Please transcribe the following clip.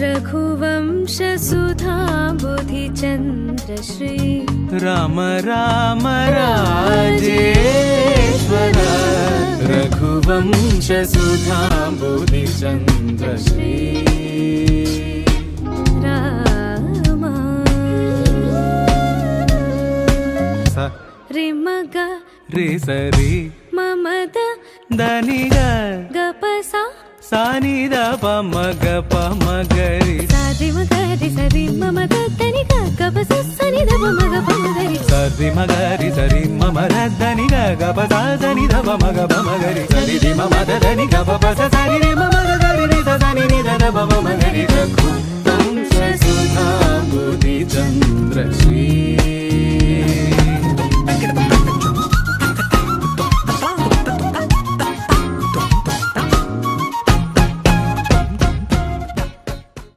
रघुवंशसुधाम्बुधिचन्द्रश्री राम राम राजेश्वर रघुवंशसुधाम्बुधिचन्द्रश्री राम रिमग रे सरी ममद दनिग गपसा सानी द पमग पमगरी सारि मगरि सरि ममद दनिग गपसा सनि द पमग पमगरी सरि मगरि सरि ममद दनिग गपसा सनि द पमग पमगरी सरि रि ममद दनिग गपसा सनि रि ममद दरि रि द सनि रि द पमगरी